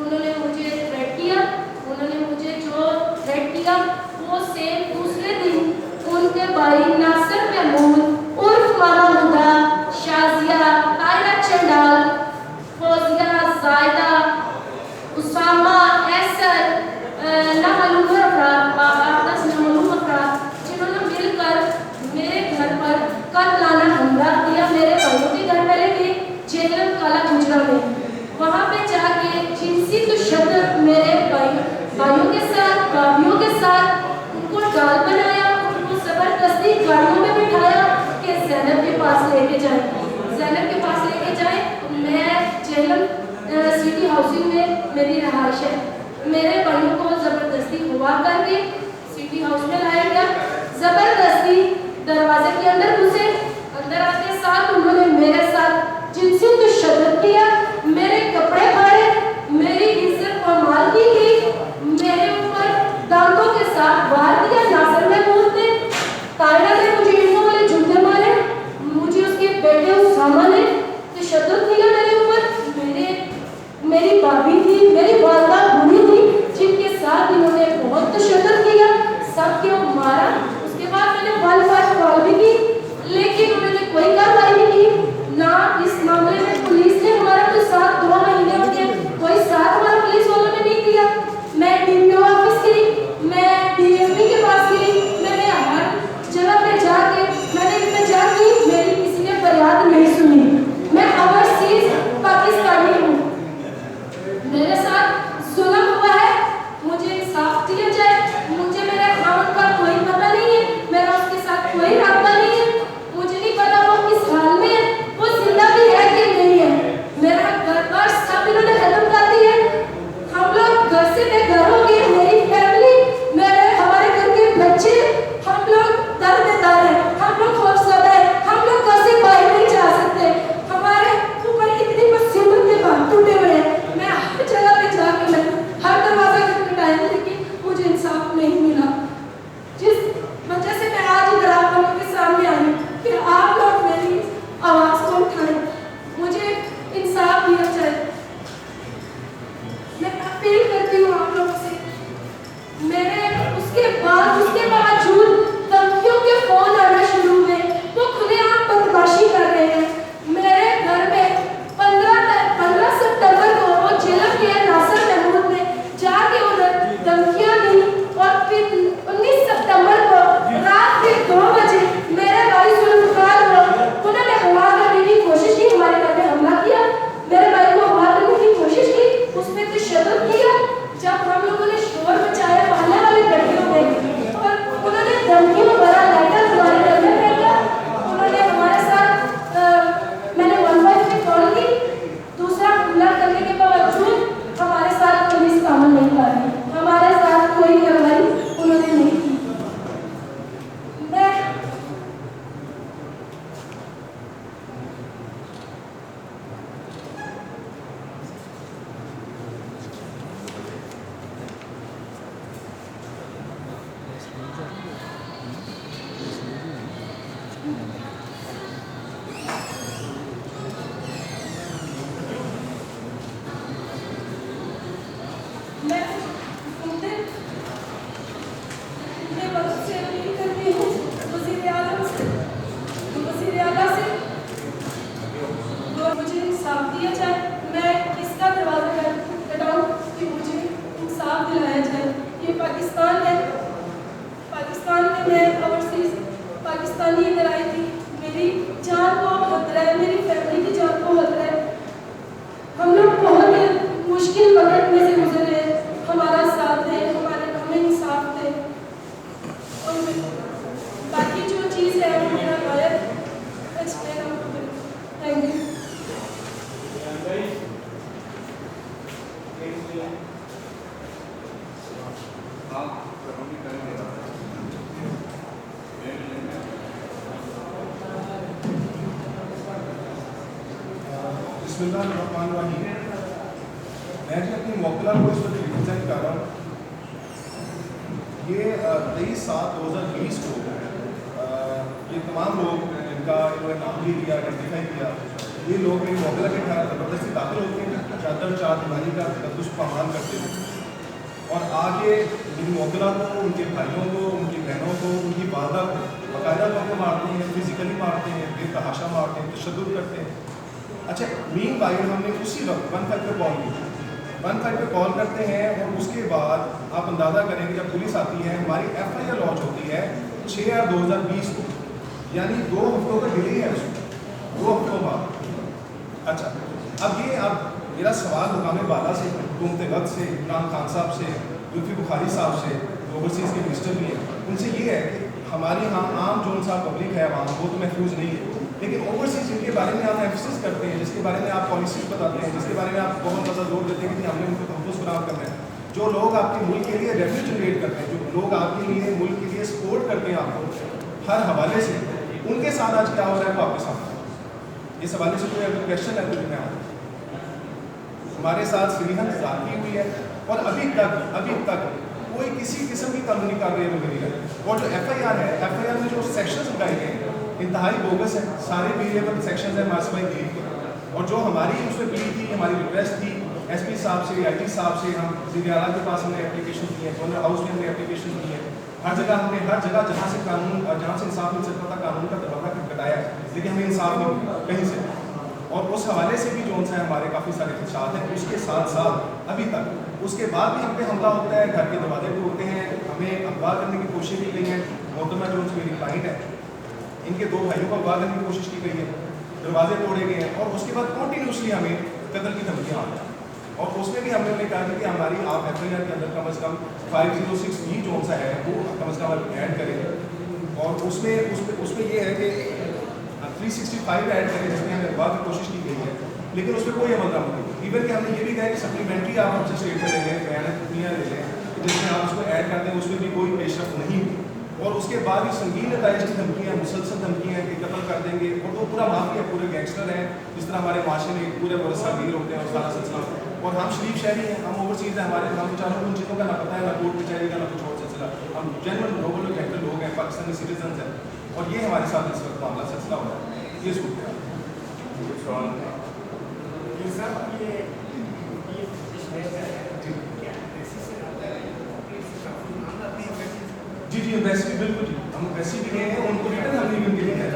उन्होंने मुझे थ्रेट किया। उन्होंने मुझे जो थ्रेट किया वो सेम दूसरे दिन उनके भाई नासिर महमूद उर्फ मामा मुदा, शाजिया, तायरा चंडाल, फौजिया, जायदा, उसामा, एसर, नामालूम अफराद, जिन्होंने मिलकर मेरे घर पर कातिलाना हमला किया। मेरे भाइयों के घर पहले भी जेलम काला गुजरा में, वहाँ पे जाके जिनसी तशद्दुद मेरे भाइयों के साथ, भाभियों के साथ उनको डाल बनाया, उनको जबरदस्ती गाड़ियों में बिठाया कि ज़ैनब के पास लेके जाए, ज़ैनब के पास लेके जाए। मैं जेलम सिटी हाउसिंग में मेरी रहाइश है। मेरे भाइयों को जबरदस्ती हुआ करके सिटी हाउस में लाया गया, जबरदस्ती दरवाजे के अंदर घुसे। अंदर आते साथ उन्होंने मेरे साथ जिनसी तशद्दुद किया, मेरे कपड़े फाड़े, मेरी इज्जत और माल की गई, मेरे ऊपर दांतों के साथ वार किया। नासिर महमूद ने, तायरा ने मुझे ईंटों वाले जूते मारे, मुझे उसके बेटे उसामा ने तशद्दुद किया मेरे ऊपर। मेरी भाभी थी, मेरी वालदा बुनी थी, जिनके साथ इन्होंने बहुत तशद्दुद किया, सबको मारा। उसके बाद मैंने 115 कॉल भी की, लेकिन उन्होंने कोई कार्रवाई नहीं की। ना इस मामले में पुलिस ने हमारा कोई साथ 2 महीने हो गए, कोई साथ हमारा पुलिस वालों ने नहीं दिया। मैं डीपीओ ऑफिस गई, मैं डीएसपी के पास गई, मैंने हर जगह पे जाके मेरी किसी ने फरियाद नहीं सुनी। मैं ओवरसीज पाकिस्तानी हूँ, मेरे साथ जुल्म हुआ है, मुझे इंसाफ दिया जाए। मुझे मेरे खामद का कोई पता नहीं है, मेरा उसके साथ कोई राब्ता नहीं है, मुझे नहीं पता वो किस हाल में है, वो जिंदा भी है कि नहीं है। मेरा घर बार सब इन्होंने खत्म कर दिया है। हम लोग घर से बेघर हो गए, मेरी फैमिली, हमारे घर के बच्चे, हम लोग दर्द-ए-दर हैं, हम लोग खौफजदा हैं, हम लोग घर से बाहर नहीं जा सकते, हमारे ऊपर इतनी मुसीबतें टूटे हुए हैं। मैं हर जगह पे जाकर मैं हर दरवाजा खटखटाया, लेकिन मुझे इंसाफ नहीं मिला। जिस वजह से मैं आज इधर आप लोगों के सामने आई कि आप लोग मेरी आवाज़ को उठाएं, मुझे इंसाफ दिया जाए। मैं अपील करती हूँ आप लोगों से। मेरे उसके बावजूद धमकियों के फोन आना शुरू हुए, वो खुलेआम बदमाशी कर रहे हैं। मेरे घर में 15 सितंबर को वो जेलम के नासिर महमूद ने जाके उधर धमकियां दी, और फिर 19 सितंबर को रात के 2 बजे मेरे भाई जुल्फकार को उन्होंने हमला करने की कोशिश की, हमारे घर में हमला किया, मेरे भाई को हमला करने की कोशिश की, उसमें तशद्दुद किया। जब हम लोगों ने शोर मचाया पहले वाली गड्डियों में, और उन्होंने धमकियों भरा लेटर हमारे घर में भेजा, उन्होंने हमारे साथ मैंने 115 पे कॉल की, दूसरा हमला करने के बावजूद हमारे साथ पुलिस काम नहीं कर रही, हमारे साथ कोई कार्रवाई उन्होंने नहीं की। पाकिस्तानी इधर आई थी, मेरी जान को खतरा है, मेरी फैमिली की जान को खतरा है। हम लोग बहुत मुश्किल वक्त में से गुजरे, हमारा साथ है, हमें इंसाफ दे। और बाकी जो चीज़ है वो मेरा लॉयर एक्सप्लेन आपको करेगा। Thank you. बिस्मिल्लाहिर्रहमानिर्रहीम। मैं जी अपनी वकीला को इस वक्त रिप्रेजेंट कर रहा हूँ। ये 23/7/2020 को ये तमाम लोग जिनका इन्होंने नाम भी दिया, आइडेंटिफाई किया, ये लोग मेरी वोकला के घर ज़बरदस्ती दाखिल होते हैं, चादर चार दीवारी का दुष्पमान करते हैं और आगे मेरी वोकला को, उनके भाइयों को, उनकी बहनों को, उनकी वालदा को बाकायदा तौर पर मारते हैं, फिजिकली मारते हैं, बेतहाशा मारते हैं, तशद्दुद करते हैं। अच्छा, मीन भाई हमने उसी वक्त 15 पे कॉल की, 15 पे कॉल करते हैं और उसके बाद आप अंदाज़ा करेंगे जब पुलिस आती है, हमारी FIR लॉन्च होती है 6/2020 को, यानी 2 हफ्तों का डिले है उसमें, 2 हफ्तों बाद। अच्छा, अब मेरा सवाल मुकाम बाला से, हुकूमत वक्त से, इमरान खान साहब से, जुल्फी बुखारी साहब से, ओवरसीज़ के मिनिस्टर भी हैं, उनसे ये है कि हमारे यहाँ आम जो सा पब्लिक है वहाँ वो तो महफूज नहीं है, लेकिन ओवरसीज़ जिनके बारे में आप एम्फसिस करते हैं, जिसके बारे में आप पॉलिसीज बताते हैं, जिसके बारे में आप बहुत ज़्यादा जोर देते हैं कि हमने उनको तहफ़्फ़ुज़ फराहम करना है, जो लोग आपके मुल्क के लिए रेवेन्यू जनरेट करते हैं, जो लोग आपके लिए मुल्क के लिए सपोर्ट करते हैं आपको हर हवाले से, उनके साथ आज क्या हो रहा है वो आपके सामने। इस हवाले से कोई अगर क्वेश्चन है तो मैं हमारे साथ सीरीहन जाती हुई है और अभी तक कोई किसी किस्म की कानूनी कार्रवाई नहीं है। और जो FIR है, FIR में जो सेक्शंस लगाए गए हैं इंतहाई बोगस है, सारे वेरिएबल सेक्शंस हैं मार्सबाई के। और जो हमारी उसमें प्ली थी, हमारी रिक्वेस्ट थी SP साहब से, IG साहब से, हम वज़ीर आला के पास हमने एप्लीकेशन की है, गवर्नर हाउस में हमने एप्लीकेशन की है, हर जगह जहाँ से कानून, जहाँ से इंसाफ मिल सकता था कानून का दरवाज़ा खटखटाया, लेकिन हमें इंसाफ नहीं मिला कहीं से। और उस हवाले से भी जो सा है हमारे काफ़ी सारे खदशात हैं। उसके साथ साथ अभी तक उसके बाद भी हम पे हमला होता है, घर के दरवाजे तोड़ते हैं, हमें अगवा करने की कोशिश की गई है। मोहतरमा जो मेरी क्लाइंट है, इनके 2 भाइयों को अगवा करने की कोशिश की गई है, दरवाजे तोड़े गए हैं और उसके बाद कॉन्टीन्यूसली हमें कत्ल की धमकियाँ आ रही हैं। और उसमें भी हमने कहा कि हमारी आप FIR के अंदर कम अज़ कम 506B जो सा है वो कम अज़ कम ऐड करें और उसमें ये है कि 365 ऐड करें जिसमें हमें अगवा की कोशिश की गई है, लेकिन उसमें कोई अमल दरामद नहीं। इवन कि हमने ये भी कहा कि सप्लीमेंट्री आप हमसे स्टेटमेंट ले लें, बयान ले लें, जिसमें आप उसको ऐड करते हैं, उसमें भी कोई पेशरफ नहीं हुई। और उसके बाद भी संगीन नताइज की धमकियाँ, मुसलसल धमकियाँ कि कत्ल कर देंगे, और वो पूरा माफिया, पूरे गैंगस्टर हैं, जिस तरह हमारे माशरे में पूरे वरसागीर होते हैं और सारा सिलसिला। और हम शरीफ शहरी हैं, हम ओवरसीज़ हैं, हमारे हम बेचारों को उन चीज़ों का ना पता है, ना कोर्ट कचहरी का, ना कुछ और सिलसिला। हम जेन्युइन लोकल कैपिटल लोग हैं, पाकिस्तानी सिटीजन हैं, और ये हमारे साथ इस वक्त मामला सिलसिला हो रहा है। ये सूरत है। जी वैसे बिल्कुल जी, हम वैसे भी गए हैं, उनको रिटर्न हमने भी उनके लिए किया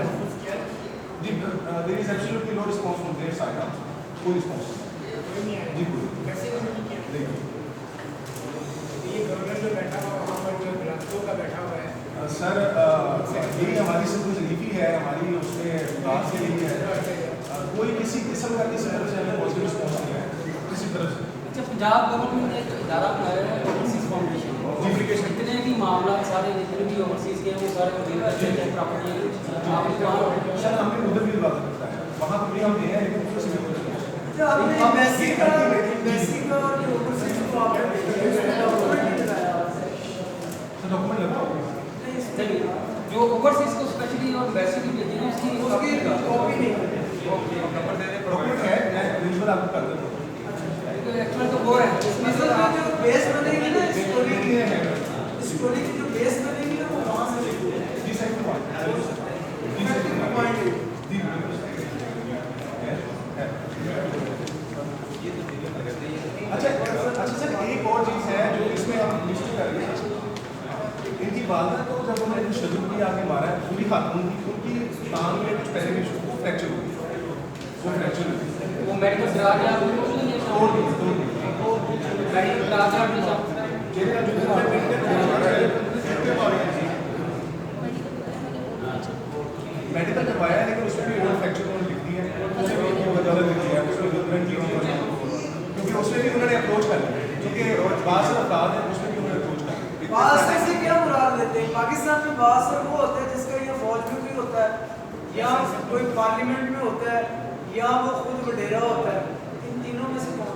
जी। There is absolutely no response from there side, कोई रिस्पांस जी कोई देखिए ये गवर्नर जो बैठा हुआ वहाँ पर जो ग्राहकों का बैठा हुआ है सर, यही हमारी सिर्फ तकलीफी है, हमारी उसमें बात से यही है, कोई किसी किस्म का किसी तरफ से हमें पॉजिटिव रिस्पांस नहीं है किसी तरफ से। अच्छा, पंजाब गवर्नमेंट ने एक इदारा बनाया है ओवरसीज़ फाउंडेशन, जितने भी मामला सारे जितने भी ओवरसीज़ के हैं वो सारे वकील करते हैं प्रॉपर्टी आपने वहाँ सर हमने उधर भी बात करता है, वहाँ पर भी हम गए हैं, लेकिन उससे भी कुछ नहीं है। जो आपने एम्बेसी का जो ओवरसीज़ को आपने डॉक्यूमेंट दिलाया सर डॉक्यूमेंट लगता है जो ओवरसीज़ को स्पेशली और वैसे भी भेजे हैं उसकी उसकी कॉपी नहीं है। डॉक्यूमेंट है, मैं प्रिंसिपल आपको कर देता हूँ। एक्चुअल तो वो है मतलब जो बेस बनेगी ना स्टोरी की जो बेस बनेगी ना वो वहाँ से जी सर अच्छा सर, एक और चीज़ है जो इसमें हम लिस्ट कर रहे हैं। इनकी वालदा को जब उन्होंने तशद्दुद किया, आगे मारा है, पूरी खातून थी, उनकी टांग में कुछ पहले भी वो फ्रैक्चर हुई, वो मेडिकल करा दिया तोड़ दी मेडिकल करा दिया अपने साथ मेडिकल करवाया है, लेकिन उसमें भी वो फ्रैक्चर उन्होंने लिख दी है, उसमें भी वो ज़्यादा लिख दिया है, उसमें गवर्नमेंट की क्योंकि उसमें भी उन्होंने अप्रोच कर लिया, क्योंकि बात से अफराद है, उसमें भी उन्होंने अप्रोच कर लिया। बासर से क्या मुराद लेते हैं? पाकिस्तान में बासर वो होता है जिसका ये फौज में कोई होता है या कोई पार्लियामेंट में होता है या वो खुद वडेरा होता है, इन तीनों में से कौन?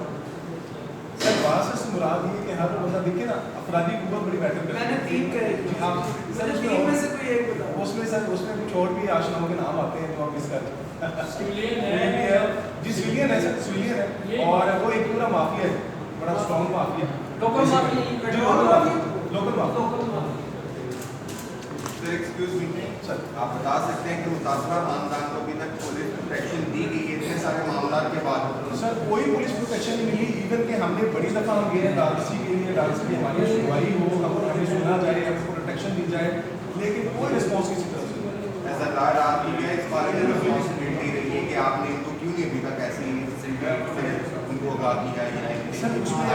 सर बासर से मुराद ये कि हर बंदा देखिए ना, अफरादी बहुत बड़ी मैटर करती है। मैंने 3 कहे थे, आप सर 3 में से कोई एक बताओ। उसमें सर कुछ और भी आशनाओं के नाम आते हैं जो आप मिस कर सिविलियन जी सिविलियन है सर, सिविलियन है, और वो एक पूरा माफिया है, बड़ा स्ट्रॉन्ग माफिया है, local mafia local mafia. Local mafia sir excuse me sir, आप बता सकते हैं कि मुतासरा खानदान को अभी तक पुलिस प्रोटेक्शन दी गई है इतने सारे मामला के बाद? सर कोई पुलिस प्रोटेक्शन नहीं मिली। इवन कि हमने बड़ी दफ़ा हम गए डांसी के लिए, डांस की हमारी सुनवाई हो, हमें सुना जाए, हमको प्रोटेक्शन दी जाए, लेकिन कोई रिस्पॉन्स किसी तरफ से नहीं। ऐसा लग आपकी क्या इस बारे में रिस्पॉन्सिबिलिटी रही है कि आपने इनको क्यों नहीं अभी तक ऐसी उनको आगाह किया है? सर उसमें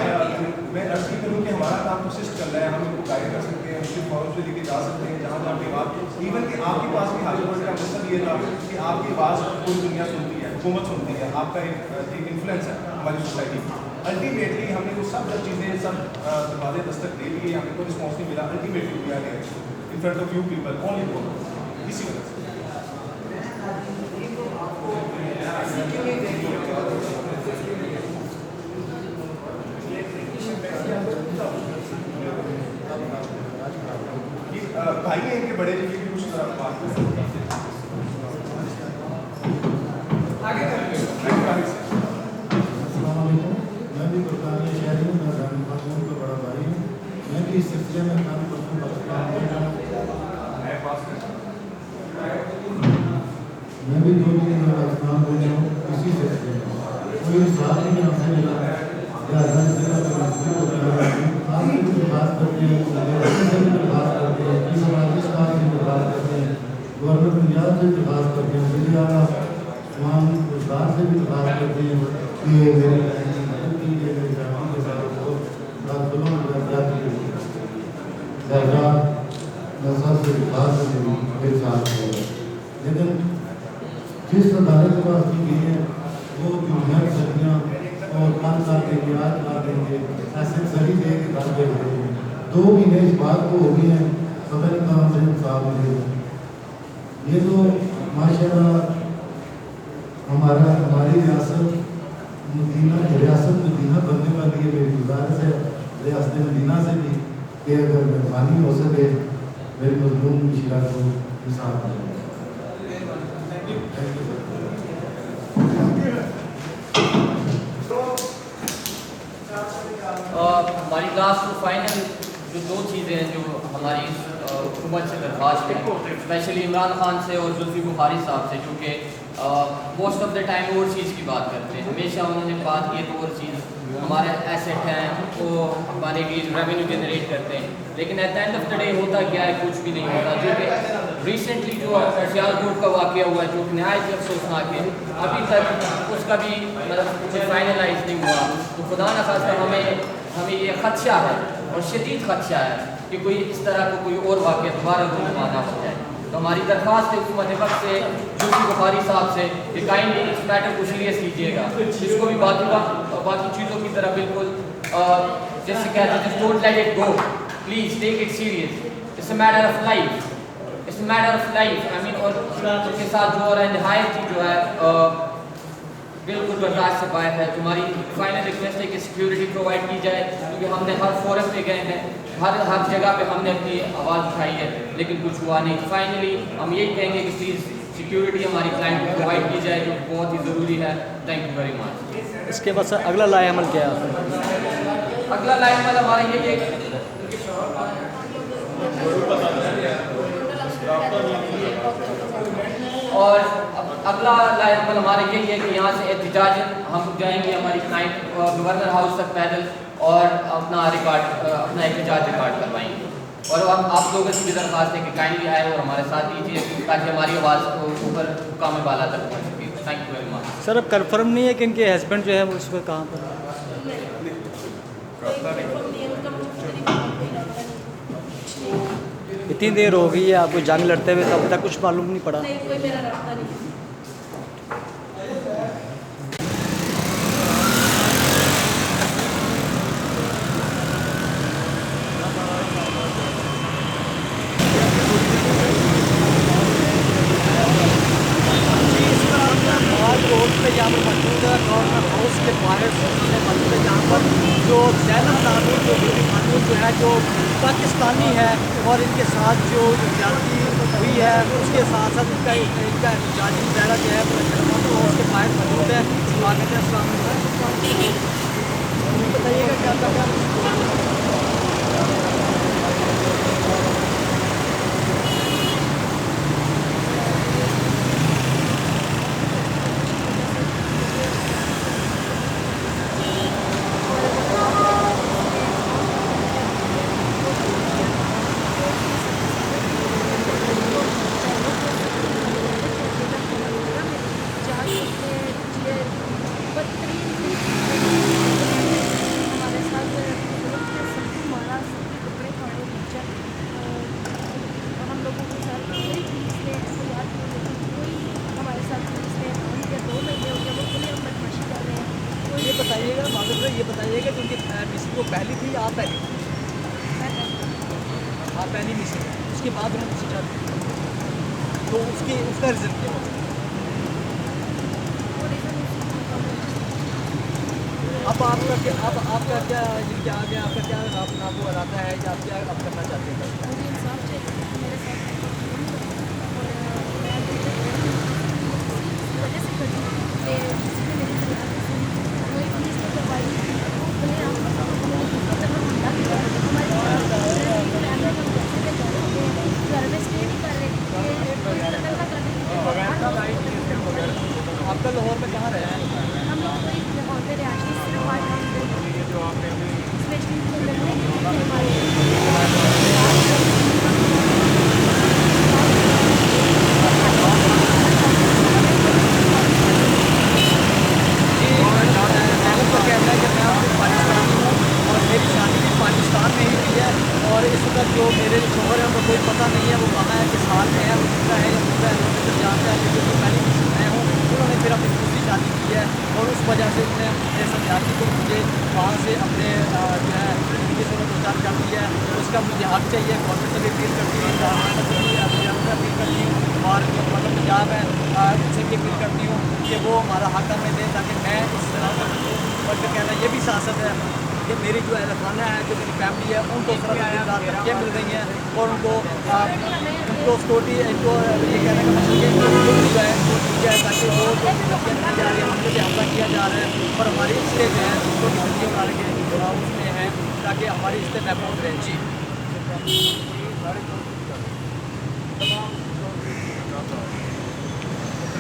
मैं अर्ज ही करूँ कि हमारा काम असिस्ट कर रहा है, हम उनको गाइड कर सकते हैं, उनके फॉरम से लेके जा सकते हैं जहाँ जहाँ पे बात। इवन कि आपके पास भी हाजिर होने का मकसद ये था कि आपकी आवाज़ पूरी दुनिया सुनती है, हुकूमत सुनती है, आपका एक इन्फ्लुएंस है हमारी सोसाइटी में। अल्टीमेटली हमने वो सब चीज़ें सब दरवाजे दस्तक दे लिए, हमें कोई रिस्पॉन्स नहीं मिला। Ultimately we are in front of you people only, इसी वजह से। भाई हैं इनके बड़े जी की कुछ बात आगे मैं भी बरतानिया शहरी हूँ, मैं रानी खातून का बड़ा भाई हूँ। मैं भी इस सिलसिले में काम करता हूँ। मैं भी 2-3 दिन पाकिस्तान बोल रहा हूँ इसी सिलसिले में। कोई साथ ही में हमसे मिला या हर जगह आपसे भी बात करते हैं, से भी बात करते हैं, कि पाकिस्तान से भी बात करते हैं, गवर्नमेंट पंजाब से भी बात करते हैं, दिल्ली आला वहाँ रोजगार से भी बात करते हैं कि मेरे मदद कीजिए, मेरे जवान के साथ से विकास मेरे साथ है। लेकिन जिस अदालत के पास की गई है वो जूनियर सदियाँ और कल कर देंगे, आज कर देंगे, ऐसे सभी दे के कर दे रहे हैं। 2 महीने इस बात को हो गए हैं, सदर काम से इंसाफ मिले। ये तो माशाल्लाह हमारी रियासत मदीना बनने वाली है। मेरी गुजारिश है रियासत मदीना से भी कि अगर मेहरबानी हो सके मेरी मजलूम मुशीरा को इंसाफ मिले। हमारी लास्ट और फाइनल जो 2 चीज़ें हैं जो हमारी हुकूमत से दरख्वास्त है, स्पेशली इमरान खान से और जुल्फी बुखारी साहब से, जो कि most of the time overseas की बात करते हैं। हमेशा उन्होंने बात की तो ओवरसीज़ हमारे एसेट हैं, वो हमारे लिए रेवेन्यू जनरेट करते हैं, लेकिन at the end of the day होता क्या है, कुछ भी नहीं होता। जो कि रिसेंटली जो सियालकोट का वाक़या हुआ है, जो कि नहायत ही अफसोसनाक है, अभी तक उसका भी मतलब कुछ फाइनलाइज नहीं हुआ। तो खुदा न खास्ता हमें ये खदशा है और शदीद खदशा है कि कोई इस तरह का कोई और वाक़या दोबारा रुनमाना हो जाए। तो हमारी दरख्वास्त है हुकूमत वक्त से, जुल्फी बुखारी साहब से, कि काइंडली इस मैटर को सीरियस लीजिएगा, इसको भी बाकी चीज़ों की तरह बिल्कुल जैसे कहते हैं don't let it go, please take it serious, it's a matter of life, it's a matter of life. I mean और उसके साथ जो हो रहा है नहायत ही जो है बिल्कुल बर्दाश्त से बाहर है। तुम्हारी फाइनल रिक्वेस्ट है कि सिक्योरिटी प्रोवाइड की जाए, क्योंकि हमने हर फोरम पे गए हैं, हर जगह पे हमने अपनी आवाज़ उठाई है, लेकिन कुछ हुआ नहीं। फाइनली हम यही कहेंगे कि प्लीज़ सिक्योरिटी हमारी क्लाइंट को प्रोवाइड की जाए, जो बहुत ही ज़रूरी है। Thank you very much. इसके बाद सर अगला लाए अमल क्या है? अगला लाइन वाला हमारा यही है और अगला लाइन अमल हमारा यही है कि यहाँ से एहतिजाज हम जाएंगे हमारी क्लाइंट गवर्नर हाउस तक पैदल और अपना एहतिजाज रिकॉर्ड करवाएंगे। और हम आप लोगों से भी दरख्वास्त है कि काइंडली आए और हमारे साथ दीजिए ताकि हमारी आवाज़ को ऊपर हुकाम बाला तक पहुँच सके। Thank you very much. Sir अब कन्फर्म नहीं है कि इनके हस्बैंड जो है वो उसको कहाँ पर? इतनी देर हो गई है आपको जंग लड़ते हुए, तब तक कुछ मालूम नहीं पड़ा? नहीं, कोई मेरा रास्ता नहीं। यहाँ पर मौजूद है गवर्नर हाउस के बाहर मौजूद है, जहाँ पर जो ज़ैनब नानूर जो खातून जो है जो पाकिस्तानी है और इनके साथ जो ज्यादती हुई है उसके साथ साथ इनका एहतजाजी मुजाहरा जो है गवर्नर हाउस के बाहर मौजूद है। स्वागत है। बताइएगा क्या कर रहा है? बताइएगा कि उनकी मिसिंग वो पहली थी या आप पहली थी? आप पहली मिसिंग है, उसके बाद उन्होंने दूसरी शादी की, तो उसका रीज़न क्या होगा? अब आपका क्या जिनके आगे आपका क्या अपना वो इरादा है या आप क्या अब करना चाहते हैं? मुझे इंसाफ चाहिए मेरे साथ और मैं वजह से करी किसी ने मेरी फरियाद सुनी कोई पुलिस ने करवाई वो भले हम जब हम हमला किया हमारे घर में स्टे नहीं कर रहे आपका लाहौर में कहाँ रहे हैं? हम लोग कोई लाहौर में रिहायशी सिर्फ स्पेशली लड़ने के लिए हमारे मेरी शादी भी पाकिस्तान में ही हुई है और इस वक्त जो मेरे शोहर हैं उनको कोई पता नहीं है वो कहाँ है, किस हाल में है, वो जिंदा है या मुर्दा है, उन्होंने जब जानता है लेकिन जो पहली मैं हूँ उन्होंने फिर अपनी दूसरी शादी की है और उस वजह से उन्होंने मेरे समझा दी कि मुझे वहाँ से अपने जो है जिंदगी से दो चार कर दी है, उसका मुझे हक चाहिए। गवर्नमेंट से भी अपील करती हूँ, अपील करती हूँ और जो मतलब पंजाब है उनसे भी अपील करती हूँ कि वो हमारा हक हमें दें ताकि मैं इस तरह का और फिर कहना ये भी सियासत है कि मेरी जो अहल खाना है जो मेरी फैमिली है उनको तरक्कियाँ मिल रही हैं और उनको सिक्योरिटी इनको ये कहने का मतलब है जो है वो ठीक है ताकि वो जो तरक्कियाँ मिल जा रही है हमको भी हमला किया जा रहा है और हमारी रिश्ते जो हैं उनको भी तरक्की उड़ा के उसमें हैं ताकि हमारी रिश्ते महफूज रहें। जी